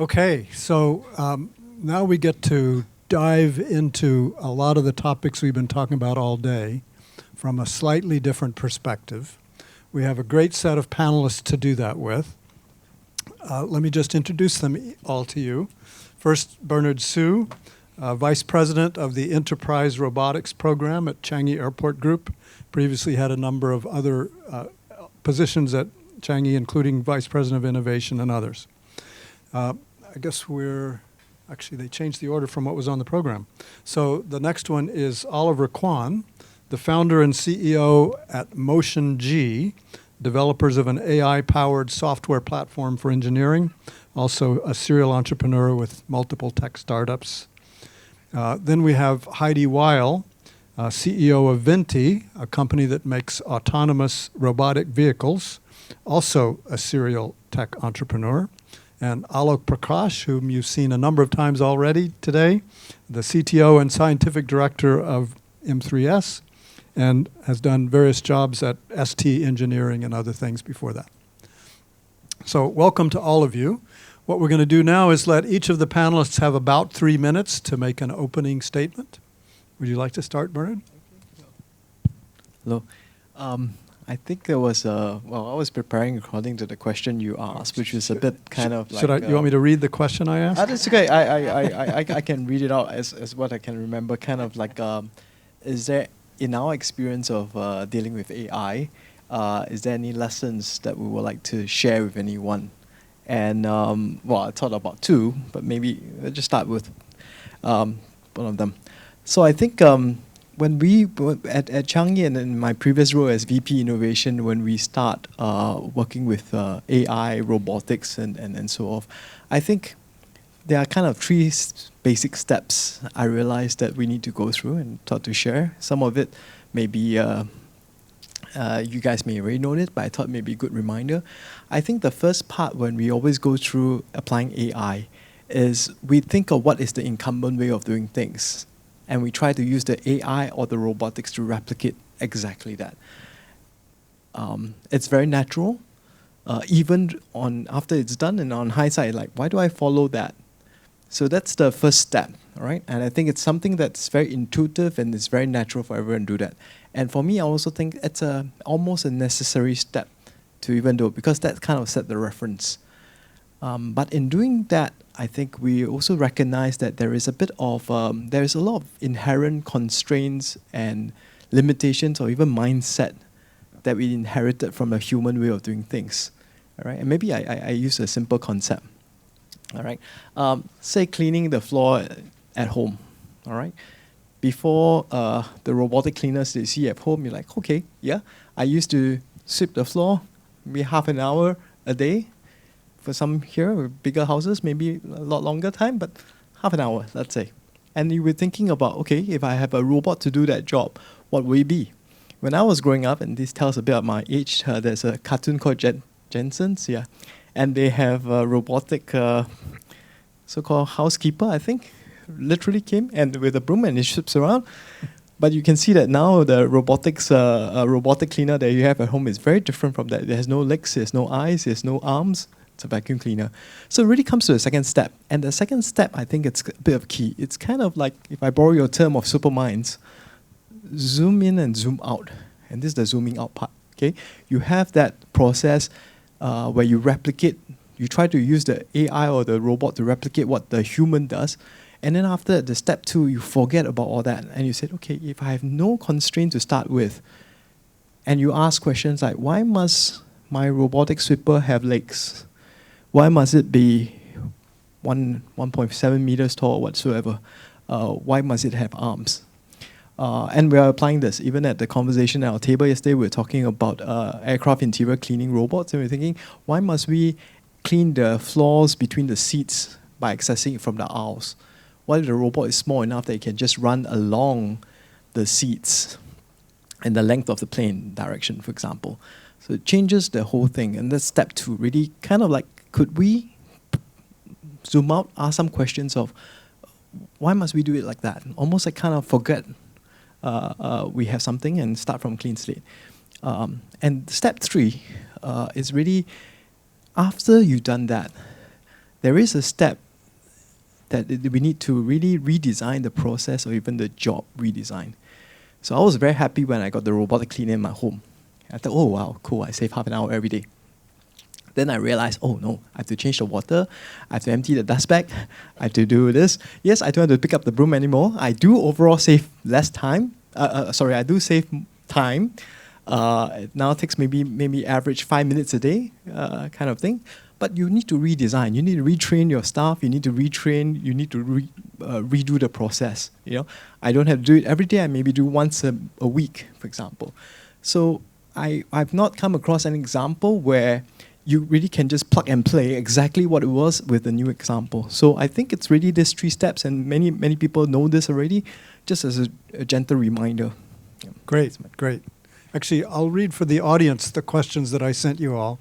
Okay, so now we get to dive into a lot of the topics we've been talking about all day from a slightly different perspective. We have a great set of panelists to do that with. Let me just introduce them all to you. First, Bernard Su, Vice President of the Enterprise Robotics Program at Changi Airport Group. Previously had a number of other positions at Changi, including Vice President of Innovation and others. I guess actually they changed the order from what was on the program. So the next one is Oliver Kwan, the founder and CEO at Motion G, developers of an AI-powered software platform for engineering, also a serial entrepreneur with multiple tech startups. Then we have Heidi Weil, CEO of Vinti, a company that makes autonomous robotic vehicles, also a serial tech entrepreneur. And Alok Prakash, whom you've seen a number of times already today, the CTO and scientific director of M3S, and has done various jobs at ST Engineering and other things before that. So welcome to all of you. What we're going to do now is let each of the panelists have about 3 minutes to make an opening statement. Would you like to start, Bernard? Hello. I think there was I was preparing according to the question you asked, which is a bit kind of like... you want me to read the question I asked? That's okay. I can read it out as what I can remember. Kind of like, is there, in our experience of dealing with AI, is there any lessons that we would like to share with anyone? And, I thought about two, but maybe let's just start with one of them. So I think when we, at Changi and in my previous role as VP Innovation, when we start working with AI, robotics, and so forth, I think there are kind of three basic steps I realized that we need to go through and thought to share. Some of it maybe you guys may already know it, but I thought maybe a good reminder. I think the first part when we always go through applying AI is we think of what is the incumbent way of doing things. And we try to use the AI or the robotics to replicate exactly that. It's very natural, even after it's done and on hindsight, like, why do I follow that? So that's the first step, all right? And I think it's something that's very intuitive and it's very natural for everyone to do that. And for me, I also think it's almost a necessary step to even do it because that kind of set the reference. But in doing that, I think we also recognize that there is a bit of, there is a lot of inherent constraints and limitations or even mindset that we inherited from a human way of doing things. All right, and maybe I use a simple concept. All right, say cleaning the floor at home. All right, before the robotic cleaners they see at home, you're like, okay, yeah, I used to sweep the floor maybe half an hour a day. For some here with bigger houses, maybe a lot longer time, but half an hour, let's say. And you were thinking about, okay, if I have a robot to do that job, what will it be? When I was growing up, and this tells a bit of my age, there's a cartoon called Jensens, yeah, and they have a robotic so-called housekeeper, I think, literally came and with a broom and he sweeps around. But you can see that now the robotic cleaner that you have at home is very different from that. There's no legs, there's no eyes, there's no arms. It's a vacuum cleaner. So it really comes to the second step. And the second step, I think it's a bit of key. It's kind of like, if I borrow your term of superminds, zoom in and zoom out. And this is the zooming out part, okay? You have that process where you replicate, you try to use the AI or the robot to replicate what the human does. And then after the step two, you forget about all that. And you said, okay, if I have no constraint to start with, and you ask questions like, why must my robotic sweeper have legs? Why must it be 1.7 meters tall or whatsoever? Why must it have arms? And we are applying this. Even at the conversation at our table yesterday, we were talking about aircraft interior cleaning robots. And we're thinking, why must we clean the floors between the seats by accessing it from the aisles? What if the robot is small enough that it can just run along the seats and the length of the plane direction, for example? So it changes the whole thing. And that's step two, really kind of like, could we zoom out, ask some questions of why must we do it like that? Almost like kind of forget we have something and start from clean slate. And step three is really after you've done that, there is a step that we need to really redesign the process or even the job redesign. So I was very happy when I got the robotic cleaner in my home. I thought, oh wow, cool, I save half an hour every day. Then I realized, oh no, I have to change the water, I have to empty the dust bag, I have to do this. Yes, I don't have to pick up the broom anymore. I do overall save less time. I do save time. It now takes maybe average 5 minutes a day, kind of thing. But you need to redesign. You need to retrain your staff. You need to retrain. You need to redo the process. You know, I don't have to do it every day. I maybe do once a week, for example. So I've not come across an example where you really can just plug and play exactly what it was with the new example. So I think it's really these 3 steps, and many people know this already, just as a gentle reminder. Yeah. Great, great. Actually, I'll read for the audience the questions that I sent you all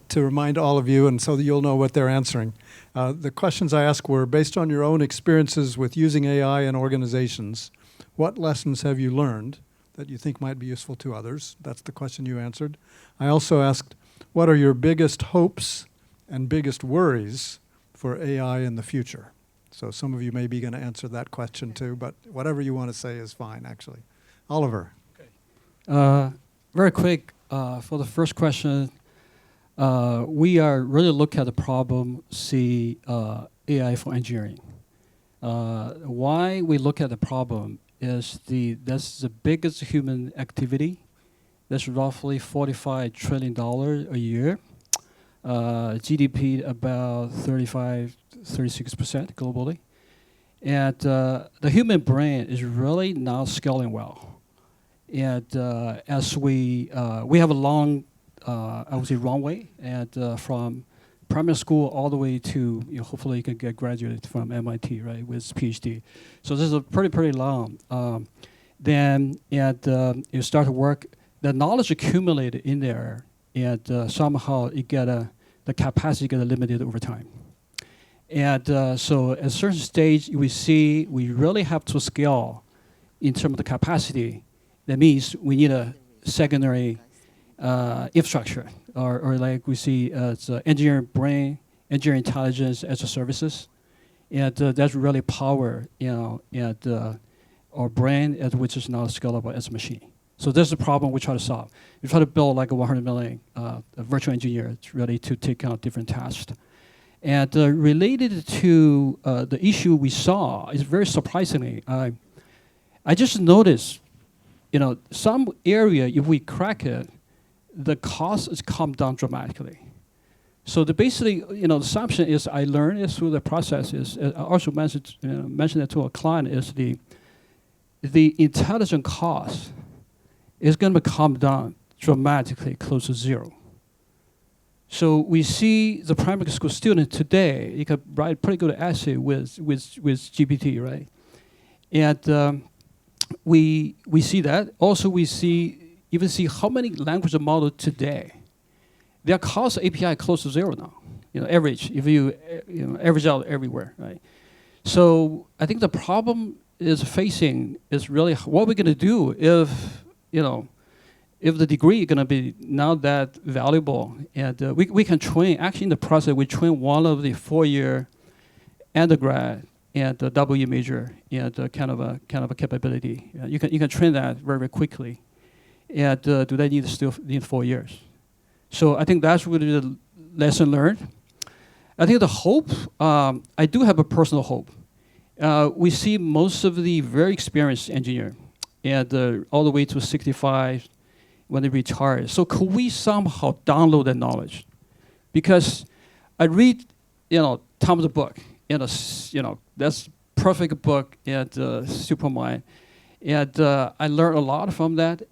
to remind all of you, and so that you'll know what they're answering. The questions I asked were, based on your own experiences with using AI in organizations, what lessons have you learned that you think might be useful to others? That's the question you answered. I also asked, what are your biggest hopes and biggest worries for AI in the future? So some of you may be going to answer that question too, but whatever you want to say is fine, actually. Oliver. Very quick, for the first question, we are really looking at the problem, see AI for engineering. Why we look at the problem is that's the biggest human activity. That's roughly $45 trillion a year. GDP about 36% globally. And the human brain is really not scaling well. And as we have a long, I would say, runway, and from primary school all the way to, hopefully you can get graduated from MIT, right, with PhD. So this is pretty long. Then you start to work. The knowledge accumulated in there, and somehow you get the capacity get limited over time. And so at a certain stage, we see we really have to scale in terms of the capacity. That means we need a secondary infrastructure, or like we see as engineering brain, engineering intelligence as a services, and that's really power, and our brain, which is not scalable as a machine. So this is the problem we try to solve. We try to build like a 100 million virtual engineer really to take on different tasks. And related to the issue we saw is very surprisingly, I just noticed, some area, if we crack it, the cost has come down dramatically. So basically, the assumption is I learned it through the process is, I also mentioned it to a client, is the intelligent cost is going to come down dramatically, close to zero. So we see the primary school student today, you can write pretty good essay with GPT, right? And we see that. Also, we even see how many language models today. Their cost API close to zero now. Average, if you average out everywhere, right? So I think the problem is facing is really what we're going to do if the degree is going to be not that valuable, and we can train, actually in the process, we train one of the 4-year undergrad and the double-year major, and kind of a capability. You can train that very, very quickly. And do they need 4 years? So I think that's really the lesson learned. I think the hope, I do have a personal hope. We see most of the very experienced engineer, and all the way to 65 when they retire. So could we somehow download that knowledge? Because I read, Tom's book, that's perfect book, and Supermind, and I learned a lot from that.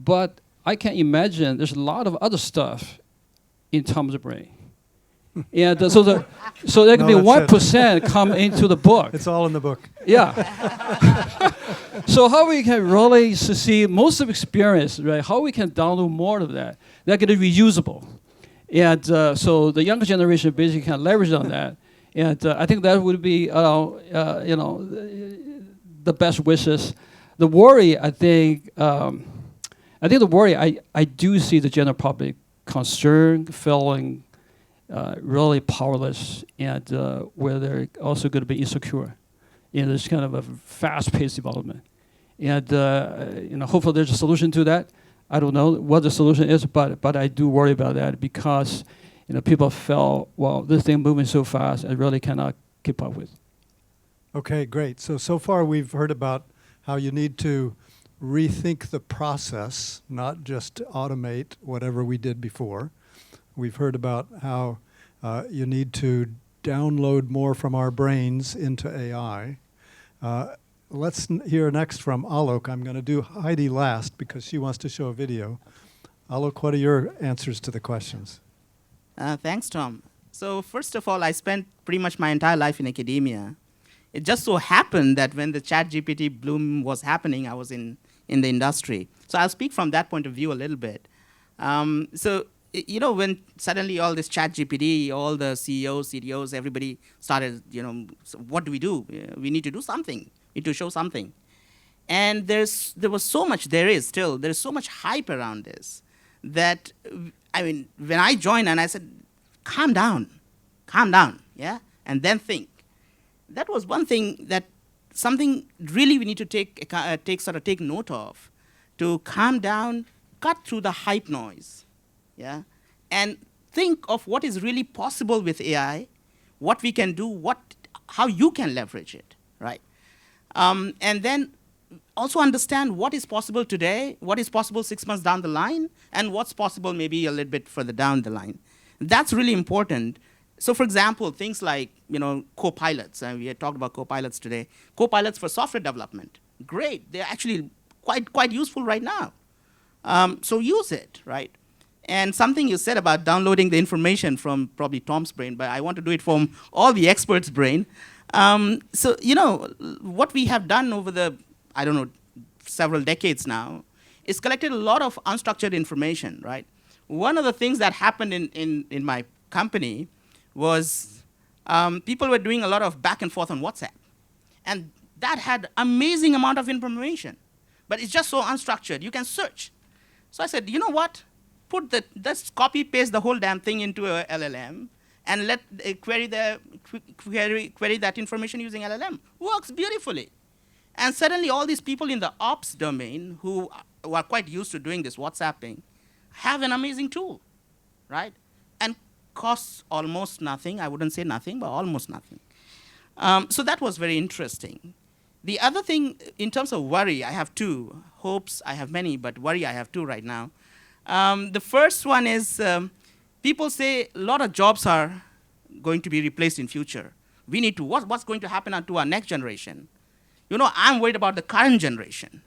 But I can imagine there's a lot of other stuff in Tom's brain. And so there can be 1% come into the book. It's all in the book. Yeah. So how we can really see most of experience, right? How we can download more of that can be reusable. And so the younger generation basically can leverage on that. And I think that would be, the best wishes. The worry, I think the worry, I do see the general public concern, feeling really powerless, and where they're also going to be insecure in this kind of a fast-paced development. And hopefully there's a solution to that. I don't know what the solution is, but I do worry about that because people felt, well, this thing moving so fast, I really cannot keep up with. Okay, great. So far we've heard about how you need to rethink the process, not just automate whatever we did before. We've heard about how you need to download more from our brains into AI. Let's hear next from Alok. I'm going to do Heidi last because she wants to show a video. Alok, what are your answers to the questions? Thanks, Tom. So first of all, I spent pretty much my entire life in academia. It just so happened that when the ChatGPT bloom was happening, I was in the industry. So I'll speak from that point of view a little bit. When suddenly all this ChatGPT, all the CEOs, CDOs, everybody started, so what do? We need to do something. We need to show something. And there's so much hype around this that, when I joined and I said, calm down, yeah, and then think. That was one thing that something really we need to take note of, to calm down, cut through the hype noise, yeah, and think of what is really possible with AI, what we can do, how you can leverage it, right? And then also understand what is possible today, what is possible 6 months down the line, and what's possible maybe a little bit further down the line. That's really important. So for example, things like, co-pilots, and we had talked about co-pilots today. Co-pilots for software development, great. They're actually quite useful right now. So use it, right? And something you said about downloading the information from probably Tom's brain, but I want to do it from all the experts' brain. What we have done over the, several decades now, is collected a lot of unstructured information, right? One of the things that happened in my company was people were doing a lot of back and forth on WhatsApp. And that had amazing amount of information. But it's just so unstructured. You can search. So I said, you know what? Let's copy paste the whole damn thing into a LLM and let query that information using LLM. Works beautifully. And suddenly all these people in the ops domain who are quite used to doing this WhatsApping have an amazing tool, right? And costs almost nothing. I wouldn't say nothing, but almost nothing. So that was very interesting. The other thing, in terms of worry, I have two. Hopes, I have many, but worry, I have two right now. The first one is people say a lot of jobs are going to be replaced in future. We need to, what's going to happen to our next generation? I'm worried about the current generation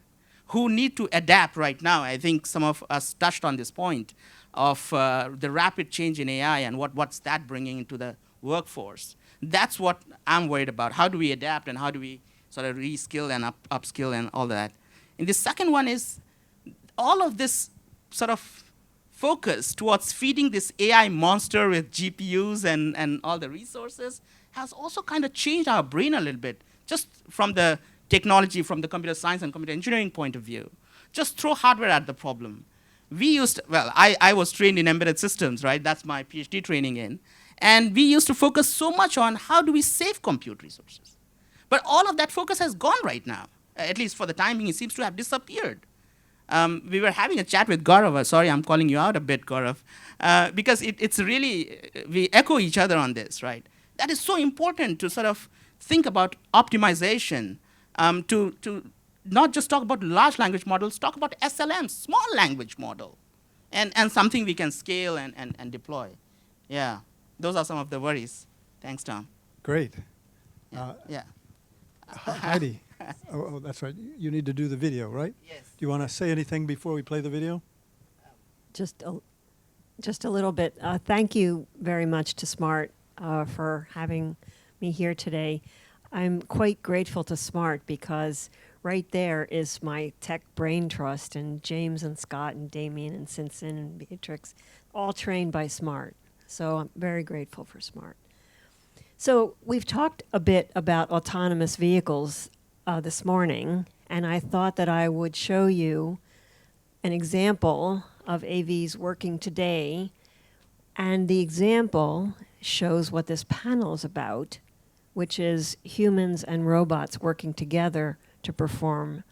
who need to adapt right now. I think some of us touched on this point of the rapid change in AI and what's that bringing into the workforce. That's what I'm worried about. How do we adapt and how do we sort of reskill and upskill and all that? And the second one is all of this sort of focus towards feeding this AI monster with GPUs and all the resources has also kind of changed our brain a little bit, just from the technology, from the computer science and computer engineering point of view. Just throw hardware at the problem. I was trained in embedded systems, right? That's my PhD training in. And we used to focus so much on how do we save compute resources. But all of that focus has gone right now. At least for the time being, it seems to have disappeared. We were having a chat with Gaurav. Sorry, I'm calling you out a bit, Gaurav. Because it's really, we echo each other on this, right? That is so important to sort of think about optimization, to not just talk about large language models, talk about SLMs, small language model, and something we can scale and deploy. Yeah, those are some of the worries. Thanks, Tom. Great. Yeah. Heidi, oh, that's right. You need to do the video, right? Yes. Do you want to say anything before we play the video? Just a little bit. Thank you very much to SMART for having me here today. I'm quite grateful to SMART because right there is my tech brain trust, and James and Scott and Damien and Simpson and Beatrix, all trained by SMART. So I'm very grateful for SMART. So we've talked a bit about autonomous vehicles this morning, and I thought that I would show you an example of AVs working today And the example shows what this panel is about, which is humans and robots working together to perform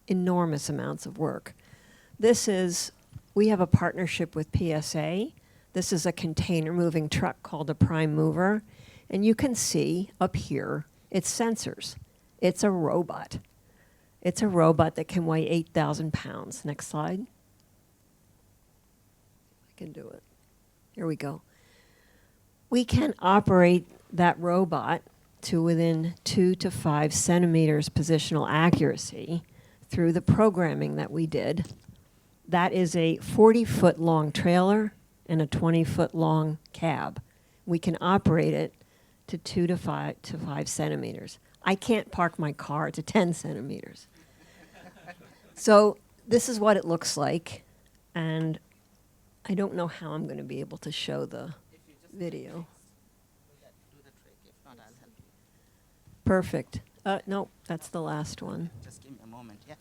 enormous amounts of work. We have a partnership with PSA. This is a container moving truck called a prime mover. And you can see up here, it's sensors. It's a robot. It's a robot that can weigh 8,000 pounds. Next slide. I can do it. Here we go. We can operate that robot to within 2 to 5 centimeters positional accuracy through the programming that we did. That is a 40-foot long trailer and a 20-foot long cab. We can operate it to 2 to 5 centimeters. I can't park my car to 10 centimeters. So this is what it looks like, and I don't know how I'm going to be able to show the video. Do the trick. If not, I'll help you. Perfect. No, that's the last one. Just give me a moment. Yeah.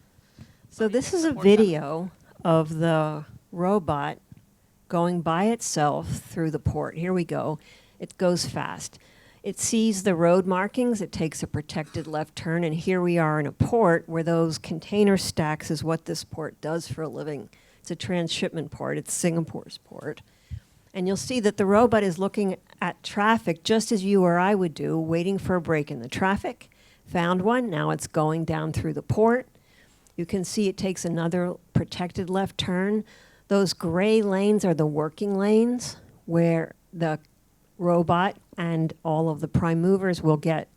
So this is a video of the robot going by itself through the port. Here we go. It goes fast. It sees the road markings. It takes a protected left turn. And here we are in a port where those container stacks is what this port does for a living. It's a transshipment port. It's Singapore's port. And you'll see that the robot is looking at traffic just as you or I would do, waiting for a break in the traffic. Found one. Now it's going down through the port. You can see it takes another protected left turn. Those gray lanes are the working lanes where the robot and all of the prime movers will get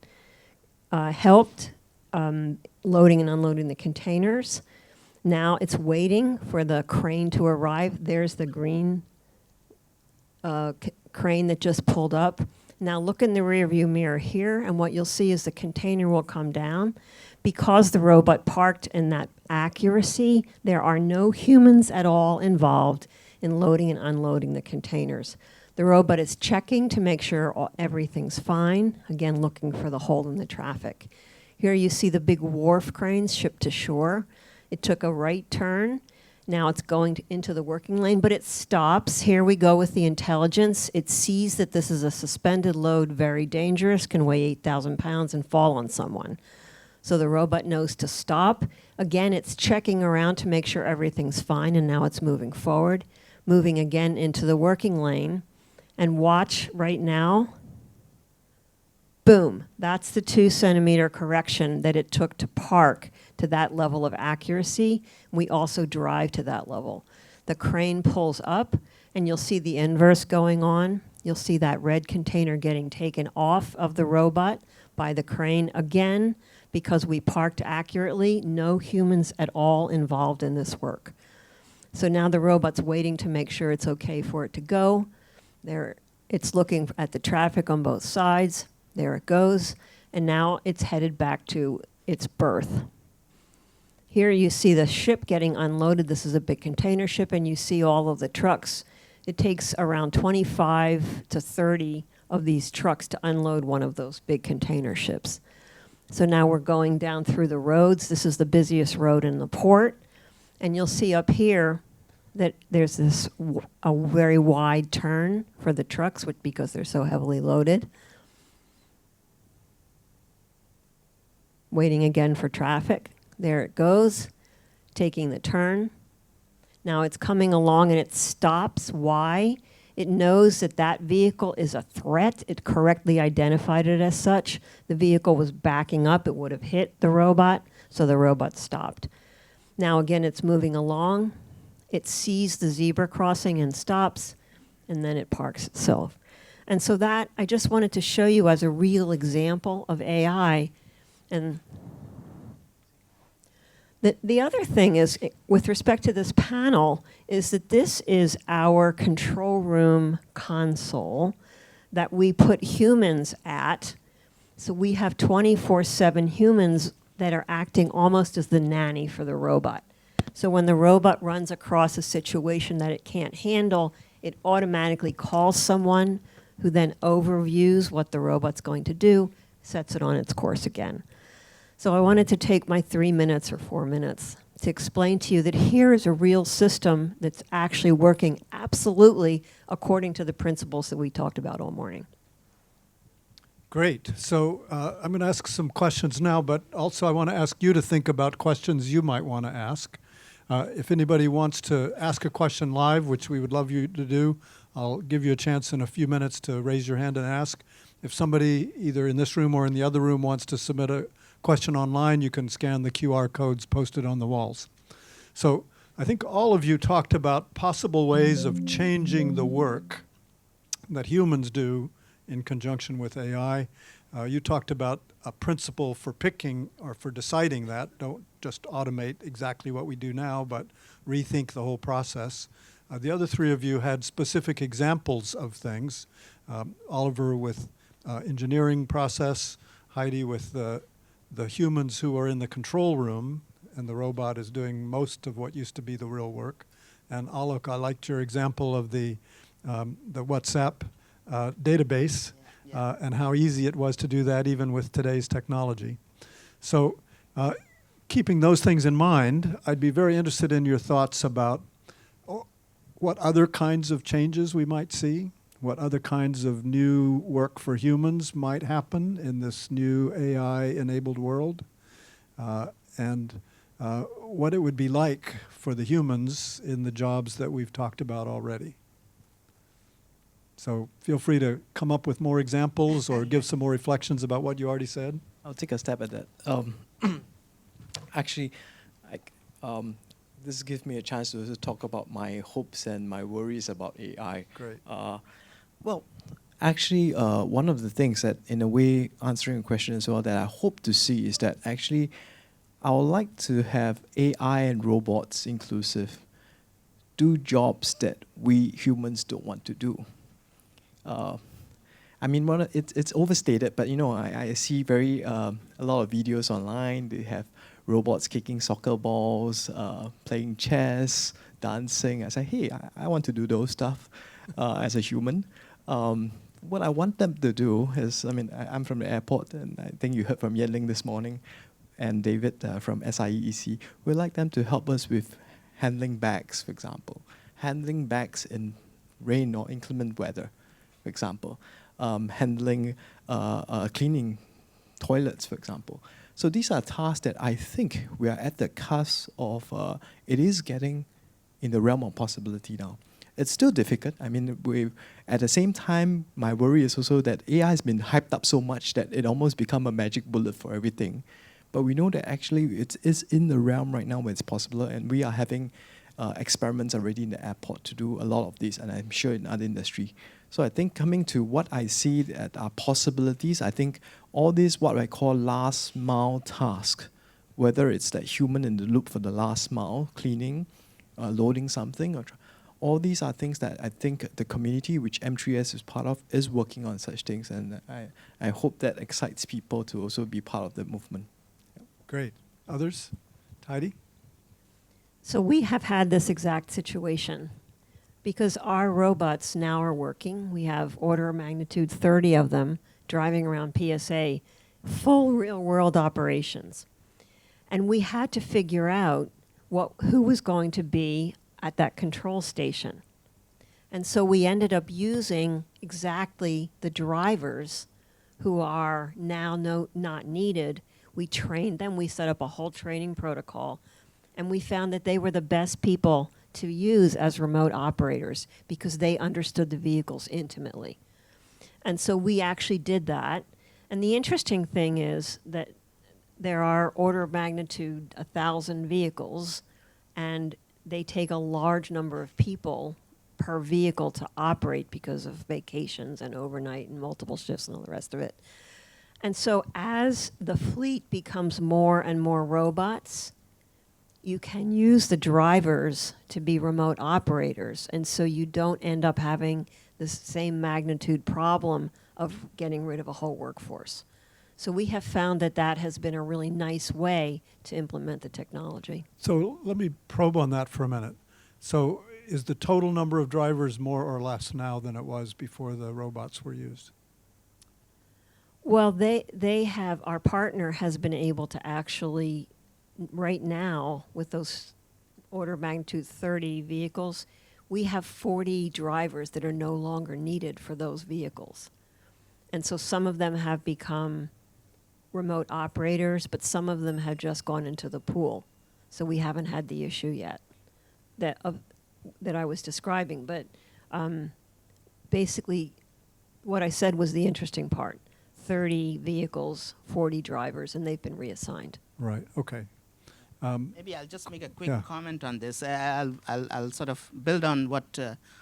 helped loading and unloading the containers. Now it's waiting for the crane to arrive. There's the green crane that just pulled up. Now look in the rear view mirror here, and what you'll see is the container will come down. Because the robot parked in that accuracy, there are no humans at all involved in loading and unloading the containers. The robot is checking to make sure everything's fine, again looking for the hole in the traffic. Here you see the big wharf cranes shipped to shore. It took a right turn. Now it's going into the working lane, but it stops. Here we go with the intelligence. It sees that this is a suspended load, very dangerous, can weigh 8,000 pounds and fall on someone. So the robot knows to stop. Again, it's checking around to make sure everything's fine, and now it's moving forward, moving again into the working lane. And watch right now. Boom. That's the 2 centimeter correction that it took to park to that level of accuracy. We also drive to that level. The crane pulls up, and you'll see the inverse going on. You'll see that red container getting taken off of the robot by the crane again, because we parked accurately, no humans at all involved in this work. So now the robot's waiting to make sure it's okay for it to go. There, it's looking at the traffic on both sides. There it goes. And now it's headed back to its berth. Here you see the ship getting unloaded. This is a big container ship, and you see all of the trucks. It takes around 25 to 30 of these trucks to unload one of those big container ships. So now we're going down through the roads. This is the busiest road in the port. And you'll see up here that there's a very wide turn for the trucks because they're so heavily loaded. Waiting again for traffic. There it goes, taking the turn. Now it's coming along and it stops. Why? It knows that that vehicle is a threat. It correctly identified it as such. The vehicle was backing up. It would have hit the robot, so the robot stopped. Now again, it's moving along. It sees the zebra crossing and stops, and then it parks itself. And so that, I just wanted to show you as a real example of AI. And the other thing is, with respect to this panel, is that this is our control room console that we put humans at. So we have 24/7 humans that are acting almost as the nanny for the robot. So when the robot runs across a situation that it can't handle, it automatically calls someone who then overviews what the robot's going to do, sets it on its course again. So I wanted to take my 3 minutes or 4 minutes to explain to you that here is a real system that's actually working absolutely according to the principles that we talked about all morning. Great. So I'm going to ask some questions now, but also I want to ask you to think about questions you might want to ask. If anybody wants to ask a question live, which we would love you to do, I'll give you a chance in a few minutes to raise your hand and ask. If somebody either in this room or in the other room wants to submit a question online, you can scan the QR codes posted on the walls. So I think all of you talked about possible ways of changing the work that humans do in conjunction with AI. You talked about a principle for picking or for deciding that. Don't just automate exactly what we do now, but rethink the whole process. The other three of you had specific examples of things. Oliver with engineering process, Heidi with the humans who are in the control room, and the robot is doing most of what used to be the real work. And Alok, I liked your example of the WhatsApp database and how easy it was to do that even with today's technology. So keeping those things in mind, I'd be very interested in your thoughts about what other kinds of changes we might see, what other kinds of new work for humans might happen in this new AI-enabled world, and what it would be like for the humans in the jobs that we've talked about already. So feel free to come up with more examples or give some more reflections about what you already said. I'll take a stab at that. Actually, this gives me a chance to talk about my hopes and my worries about AI. Great. Well, actually, one of the things that, in a way, answering a question as well, that I hope to see is that actually, I would like to have AI and robots inclusive do jobs that we humans don't want to do. I mean, it's overstated, but I see a lot of videos online. They have robots kicking soccer balls, playing chess, dancing. I say, hey, I want to do those stuff as a human. What I want them to do is, I'm from the airport, and I think you heard from Yenling this morning, and David from SIEEC. We'd like them to help us with handling bags, for example, handling bags in rain or inclement weather, for example, handling cleaning toilets, for example. So these are tasks that I think we are at the cusp of. It is getting in the realm of possibility now. It's still difficult. At the same time, my worry is also that AI has been hyped up so much that it almost become a magic bullet for everything. But we know that actually it is in the realm right now where it's possible, and we are having experiments already in the airport to do a lot of this, and I'm sure in other industry. So I think coming to what I see that are possibilities, I think all these what I call last mile task, whether it's that human in the loop for the last mile, cleaning, loading something, or all these are things that I think the community, which M3S is part of, is working on such things, and I hope that excites people to also be part of the movement. Great. Others? Heidi? So we have had this exact situation because our robots now are working. We have order of magnitude 30 of them driving around PSA, full real-world operations. And we had to figure out who was going to be at that control station. And so we ended up using exactly the drivers who are now not needed. We trained them, we set up a whole training protocol, and we found that they were the best people to use as remote operators because they understood the vehicles intimately. And so we actually did that. And the interesting thing is that there are order of magnitude 1,000 vehicles, and they take a large number of people per vehicle to operate because of vacations and overnight and multiple shifts and all the rest of it. And so as the fleet becomes more and more robots, you can use the drivers to be remote operators. And so you don't end up having the same magnitude problem of getting rid of a whole workforce. So we have found that that has been a really nice way to implement the technology. So let me probe on that for a minute. So is the total number of drivers more or less now than it was before the robots were used? Well, our partner has been able to actually right now, with those order of magnitude 30 vehicles, we have 40 drivers that are no longer needed for those vehicles. And so some of them have become remote operators, but some of them have just gone into the pool. So we haven't had the issue yet that I was describing. But basically, what I said was the interesting part. 30 vehicles, 40 drivers, and they've been reassigned. Right, okay. Maybe I'll just make a quick Yeah. comment on this. I'll sort of build on what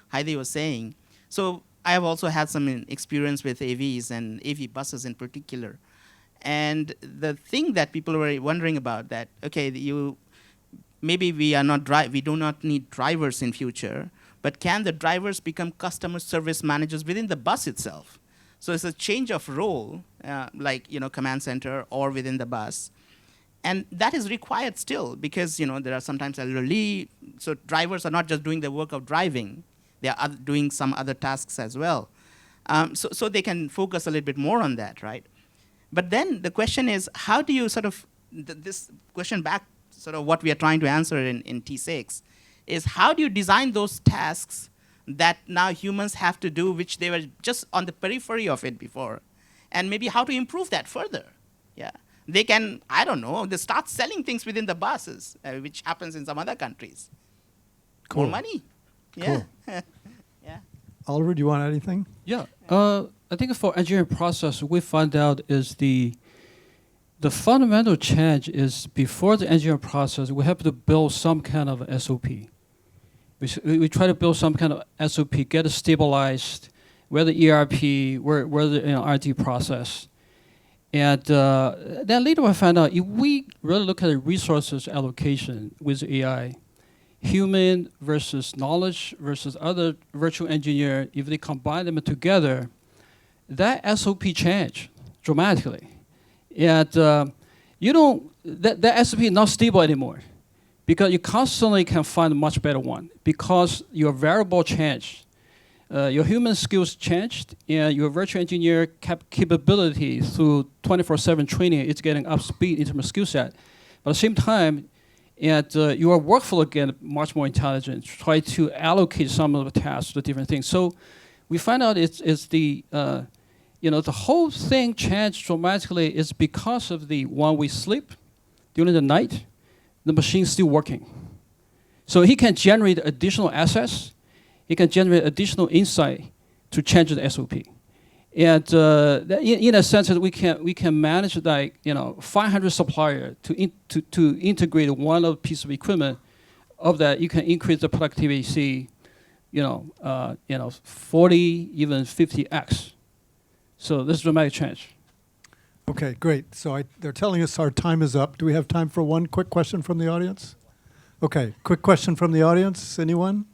Heidi was saying. So I have also had some experience with AVs and AV buses in particular. And the thing that people were wondering about that, okay, maybe we do not need drivers in future, but can the drivers become customer service managers within the bus itself? So it's a change of role, like command center or within the bus. And that is required still because there are sometimes elderly, so drivers are not just doing the work of driving, they are doing some other tasks as well. So they can focus a little bit more on that, right? But then the question is, how do you sort of, this question back, sort of what we are trying to answer in T6, is how do you design those tasks that now humans have to do, which they were just on the periphery of it before, and maybe how to improve that further, yeah? They can, I don't know, they start selling things within the buses, which happens in some other countries. Cool. More money. Yeah. Yeah. Oliver, do you want anything? Yeah, I think for engineering process, we find out is the fundamental change is before the engineering process, we have to build some kind of SOP. We try to build some kind of SOP, get it stabilized, where the ERP, where the RT process. And then later I found out if we really look at the resources allocation with AI, human versus knowledge versus other virtual engineer, if they combine them together, that SOP change dramatically. And that SOP is not stable anymore because you constantly can find a much better one because your variable changed. Your human skills changed, and your virtual engineer capability through 24/7 training is getting up speed in terms of skill set. But at the same time, your workflow get much more intelligent. Try to allocate some of the tasks to different things. So we find out it's the the whole thing changed dramatically is because of when we sleep during the night, the machine's still working. So he can generate additional assets. He can generate additional insight to change the SOP. And in a sense that we can manage 500 suppliers to integrate one of piece of equipment. Of that, you can increase the productivity, 40, even 50x. So this is dramatic change. Okay, great. So they're telling us our time is up. Do we have time for one quick question from the audience? Okay, quick question from the audience. Anyone?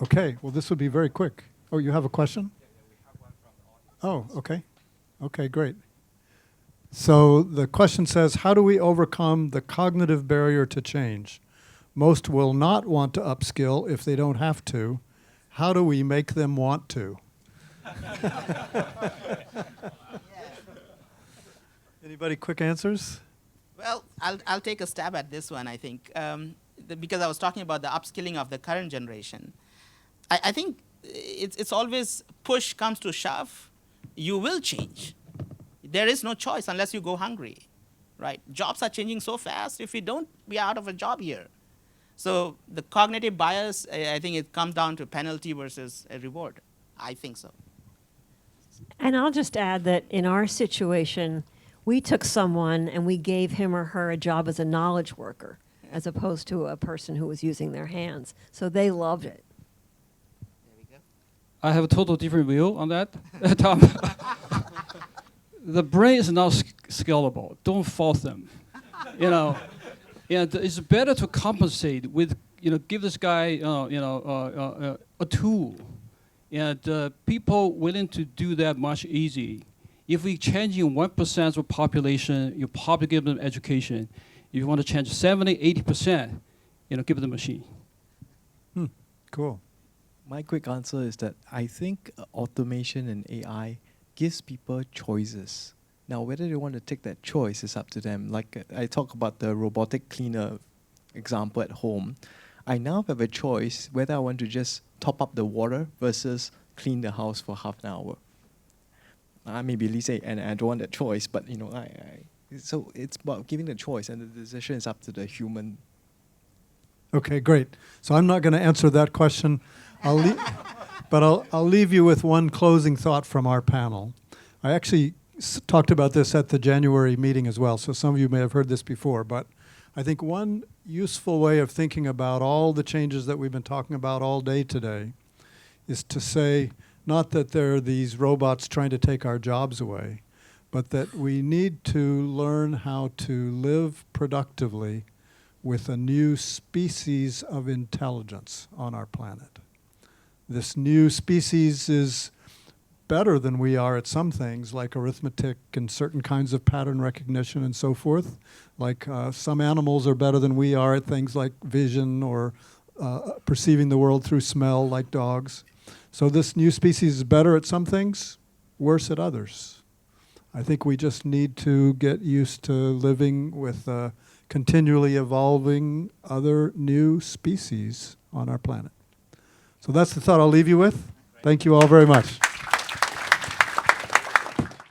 Okay, well, this would be very quick. Oh, you have a question? Yeah, we have one from the audience. Oh, okay. Okay, great. So the question says, how do we overcome the cognitive barrier to change? Most will not want to upskill if they don't have to. How do we make them want to? Anybody quick answers? Well, I'll take a stab at this one, I think. Because I was talking about the upskilling of the current generation. I think it's always push comes to shove, you will change. There is no choice unless you go hungry, right? Jobs are changing so fast. If we don't, we are out of a job here. So the cognitive bias, I think it comes down to penalty versus a reward. I think so. And I'll just add that in our situation, we took someone and we gave him or her a job as a knowledge worker, as opposed to a person who was using their hands. So they loved it. There we go. I have a total different view on that, Tom. The brain is not scalable. Don't fault them. And it's better to compensate with, give this guy, a tool. And people willing to do that much easy. If we changing 1% of the population, you probably give them education. If you want to change 70, 80%, give them a machine. Cool. My quick answer is that I think automation and AI gives people choices. Now, whether they want to take that choice is up to them. Like I talk about the robotic cleaner example at home. I now have a choice whether I want to just top up the water versus clean the house for half an hour. I may be Lisa, and I don't want that choice, but you know, so it's about giving the choice, and the decision is up to the human. Okay, great. So I'm not going to answer that question, but I'll leave you with one closing thought from our panel. I actually talked about this at the January meeting as well, so some of you may have heard this before, but I think one useful way of thinking about all the changes that we've been talking about all day today is to say, not that there are these robots trying to take our jobs away, but that we need to learn how to live productively with a new species of intelligence on our planet. This new species is better than we are at some things, like arithmetic and certain kinds of pattern recognition and so forth. Like some animals are better than we are at things like vision or perceiving the world through smell, like dogs. So this new species is better at some things, worse at others. I think we just need to get used to living with continually evolving other new species on our planet. So that's the thought I'll leave you with. Thank you all very much.